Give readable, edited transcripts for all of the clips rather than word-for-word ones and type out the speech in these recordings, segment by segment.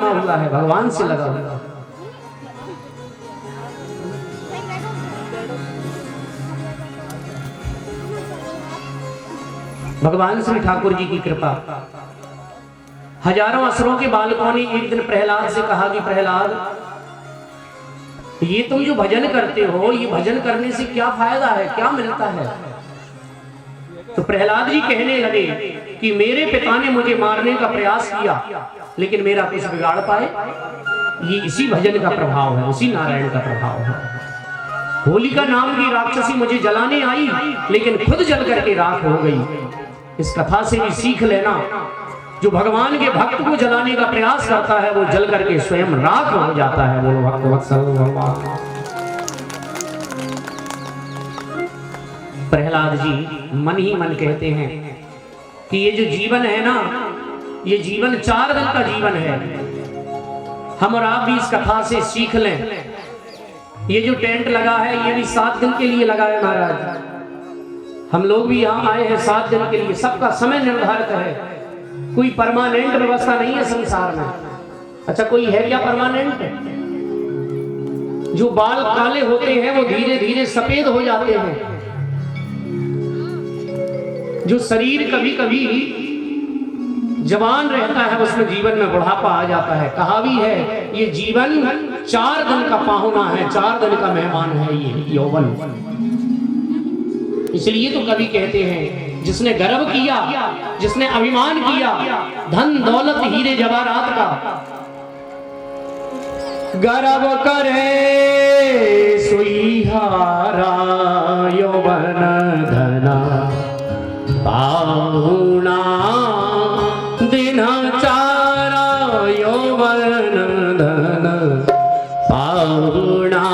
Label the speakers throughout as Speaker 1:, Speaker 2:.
Speaker 1: लगा हुआ है, भगवान से लगा हुआ है। भगवान श्री ठाकुर जी की कृपा। हजारों असुरों के बालकों ने एक दिन प्रहलाद से कहा कि प्रहलाद, ये तुम जो भजन करते हो, ये भजन करने से क्या फायदा है, क्या मिलता है? तो प्रहलाद जी कहने लगे कि मेरे पिता ने मुझे मारने का प्रयास किया, लेकिन मेरा कुछ बिगाड़ पाए? ये इसी भजन का प्रभाव है, उसी नारायण का प्रभाव है। होलिका नाम की राक्षसी मुझे जलाने आई, लेकिन खुद जल करके राख हो गई। इस कथा से भी सीख लेना, जो भगवान के भक्त को जलाने का प्रयास करता है, वो जल करके स्वयं राख हो जाता है। वो भक्त वत्सल भगवान। प्रहलाद जी मन ही मन कहते हैं कि ये जो जीवन है ना, ये जीवन 4 दिन का जीवन है। हम और आप भी इस कथा से सीख लें। ये जो टेंट लगा है, ये भी 7 दिन के लिए लगा है महाराज। हम लोग भी यहाँ आए हैं 7 दिन के लिए। सबका समय निर्धारित है, कोई परमानेंट व्यवस्था नहीं है संसार में। अच्छा, कोई है क्या परमानेंट? जो बाल काले होते हैं वो धीरे धीरे सफेद हो जाते हैं। जो शरीर कभी कभी जवान रहता है, उसमें जीवन में बुढ़ापा आ जाता है। कहा भी है ये जीवन 4 दिन का पाहुना है, 4 दिन का मेहमान है ये यौवन। इसलिए तो कवि कहते हैं, जिसने गर्व किया, जिसने अभिमान किया, धन दौलत हीरे जवाहरात का गर्व करे सुईहारा यौवन धना पाहुना दिन 4 यौवन धन पाहुना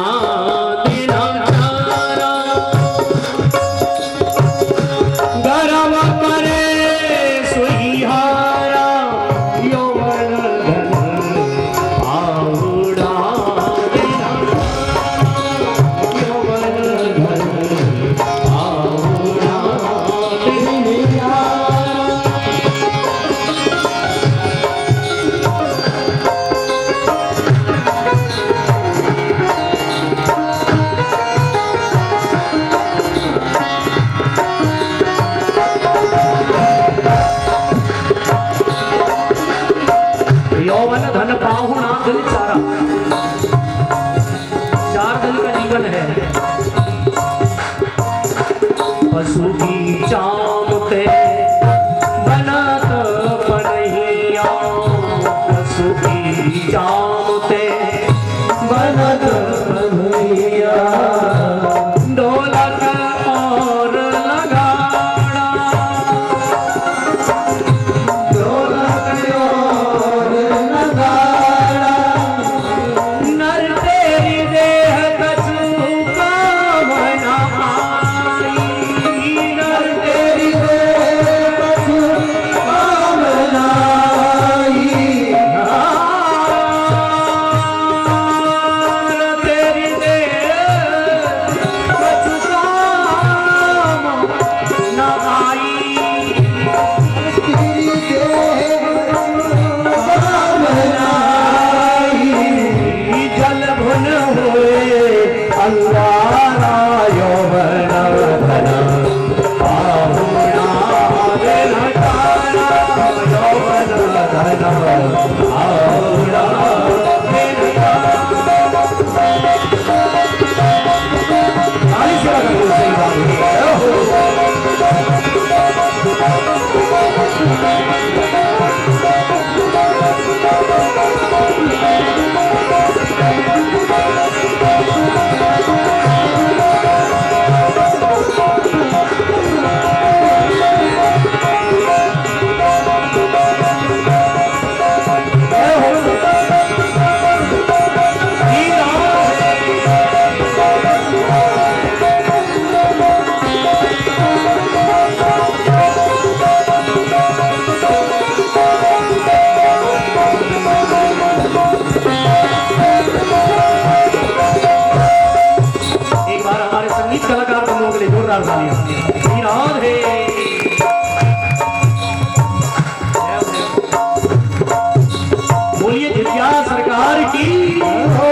Speaker 1: झरिया सरकार की हो।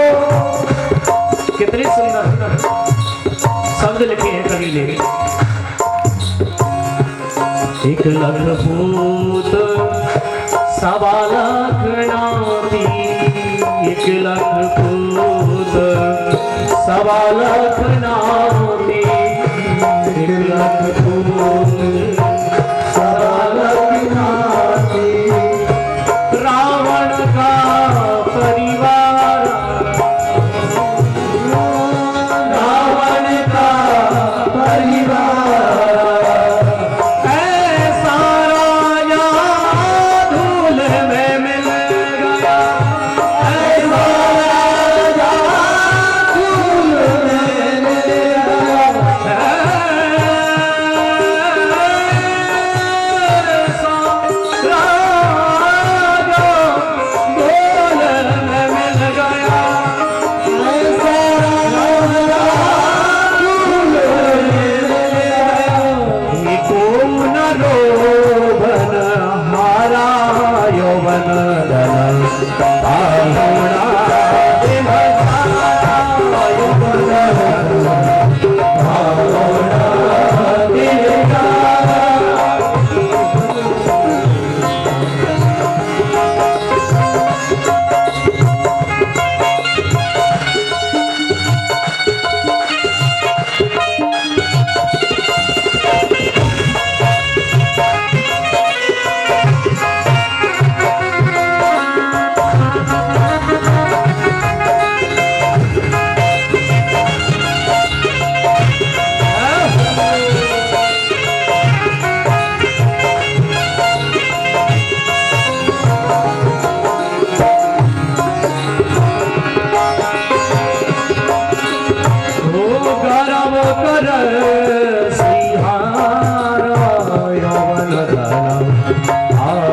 Speaker 1: कितने सुंदर शब्द लिखे हैं कवि ने। 1 लाख पूत 1.25 लाख नाती, 1 लाख पूत 1.25 लाख नाती, 1 लाख पूत 1.25 लाख नाती। रावण का परिवार, रावण का परिवार, ऐसा राजा धूल में मिल गया, ऐसा राजा धूल में मिल गया, ऐसा राजा धूल में मिल गया, ऐसा राजा धूल में मिल गया। ये कौन लोभन हारा यौवन धन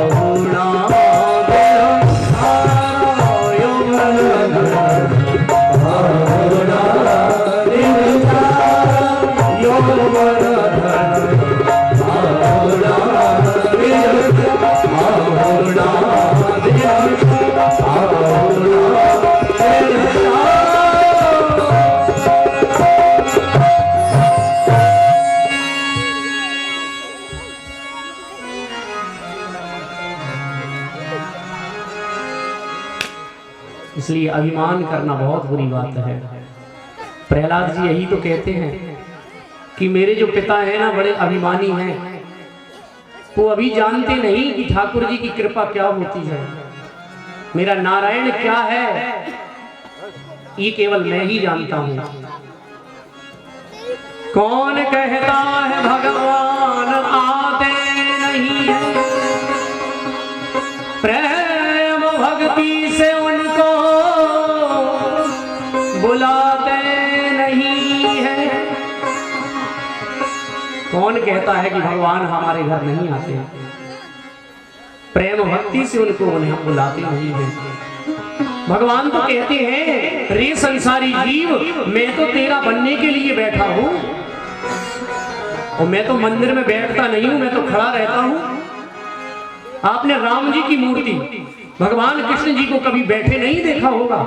Speaker 1: आहुणा दिवसा यौवन धन आहुणा दिवसा। इसलिए अभिमान करना बहुत बुरी बात है। प्रहलाद जी यही तो कहते हैं कि मेरे जो पिता हैं ना बड़े अभिमानी हैं, वो अभी जानते नहीं कि ठाकुर जी की कृपा क्या होती है, मेरा नारायण क्या है, ये केवल मैं ही जानता हूं। कौन कहता है भगवान आते नहीं है, प्रेम भक्ति से उनको बुलाते नहीं है। कौन कहता है कि भगवान हमारे घर नहीं आते हैं, प्रेम भक्ति से उनको उन्हें बुलाते नहीं है। भगवान तो कहते हैं रे संसारी जीव, मैं तो तेरा बनने के लिए बैठा हूं, और मैं तो मंदिर में बैठता नहीं हूं, मैं तो खड़ा रहता हूं। आपने राम जी की मूर्ति, भगवान कृष्ण जी को कभी बैठे नहीं देखा होगा।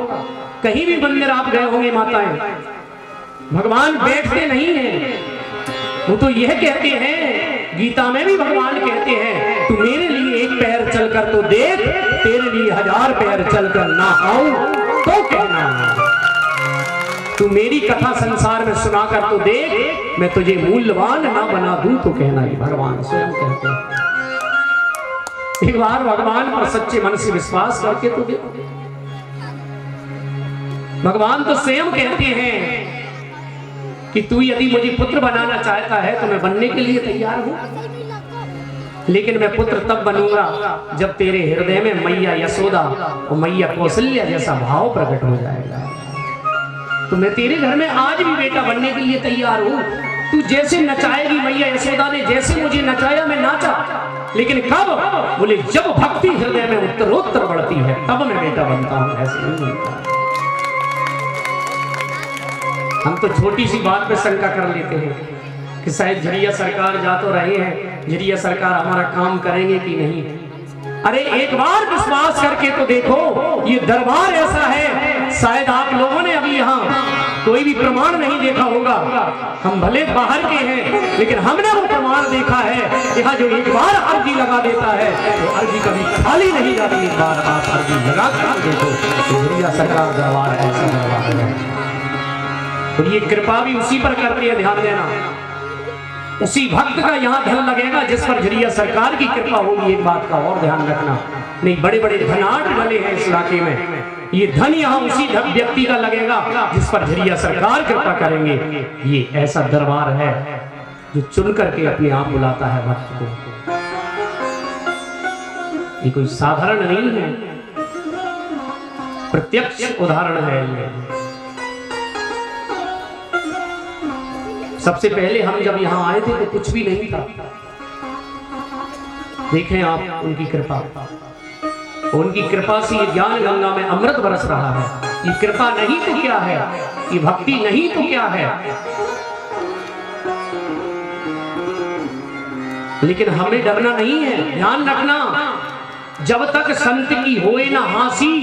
Speaker 1: कहीं भी मंदिर आप गए होंगे माताएं, भगवान बैठते नहीं हैं। वो तो यह कहते हैं, गीता में भी भगवान कहते हैं, तू मेरे लिए 1 पैर चलकर तो देख, तेरे लिए 1000 पैर चलकर ना आऊं तो कहना। तू मेरी कथा संसार में सुनाकर तो देख, मैं तुझे मूल्यवान ना बना दूं तो कहना। ये भगवान स्वयं कहते हैं। एक बार भगवान पर सच्चे मन से विश्वास करके तो देखो। भगवान तो स्वयं कहते हैं कि तू यदि मुझे पुत्र बनाना चाहता है तो मैं बनने के लिए तैयार हूं, लेकिन मैं पुत्र तब बनूंगा जब तेरे हृदय में मैया यशोदा और मैया कौशल्या जैसा भाव प्रकट हो जाएगा। तो मैं तेरे घर में आज भी बेटा बनने के लिए तैयार हूं। तू जैसे नचाएगी, मैया यशोदा ने जैसे मुझे नचाया मैं नाचा, लेकिन कब? बोले जब भक्ति हृदय में उत्तरोत्तर बढ़ती है तब मैं बेटा बनता हूं, ऐसे नहीं बनता। हम तो छोटी सी बात पे शंका कर लेते हैं कि शायद झरिया सरकार जा तो रहे हैं, झरिया सरकार हमारा काम करेंगे कि नहीं। अरे एक बार विश्वास करके तो देखो, ये दरबार ऐसा है, शायद आप लोगों ने अभी यहाँ कोई भी प्रमाण नहीं देखा होगा। हम भले बाहर के हैं लेकिन हमने वो प्रमाण देखा है। यहाँ जो एक बार अर्जी लगा देता है वो अर्जी कभी खाली नहीं जाती। एक बार आप अर्जी लगा कर देखो, झुरिया सरकार दरबार ऐसा दरबार है। तो ये कृपा भी उसी पर करती है, ध्यान देना। उसी भक्त का यहाँ धन लगेगा जिस पर झुरिया सरकार की कृपा होगी। एक बात का और ध्यान रखना, नहीं बड़े बड़े धनाढ़ बने हैं इस इलाके में, ये धन यहाँ उसी व्यक्ति का लगेगा जिस पर झुरिया सरकार कृपा करेंगे। ये ऐसा दरबार है जो चुन करके अपने आप बुलाता है भक्त को। ये कोई साधारण नहीं है, प्रत्यक्ष उदाहरण है ये। सबसे पहले हम जब यहाँ आए थे तो कुछ भी नहीं था। देखें आप उनकी कृपा, उनकी कृपा से ये ज्ञान गंगा में अमृत बरस रहा है। ये कृपा नहीं तो क्या है, ये भक्ति नहीं तो क्या है। लेकिन हमें डरना नहीं है, ध्यान रखना। जब तक संत की होए ना हंसी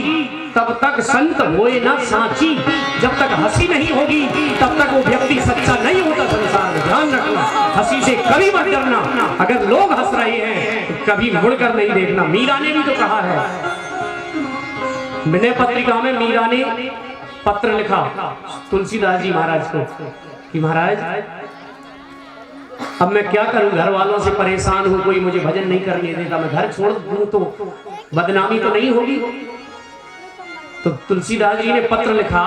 Speaker 1: तब तक संत होए ना साची। जब तक हंसी नहीं होगी तब तक वो व्यक्ति सच्चा नहीं होता संसार में। ध्यान रखना, हंसी से कभी मत डरना। अगर लोग हंस रहे हैं तो कभी मुड़कर नहीं देखना। मीरा ने भी तो कहा है, विनय पत्रिका में मीरा ने पत्र लिखा तुलसीदास जी महाराज को कि महाराज अब मैं क्या करूं, घर वालों से परेशान हूं, कोई मुझे भजन नहीं करने देता, मैं घर छोड़ दूं तो बदनामी तो नहीं होगी। तो तुलसीदास जी ने पत्र लिखा,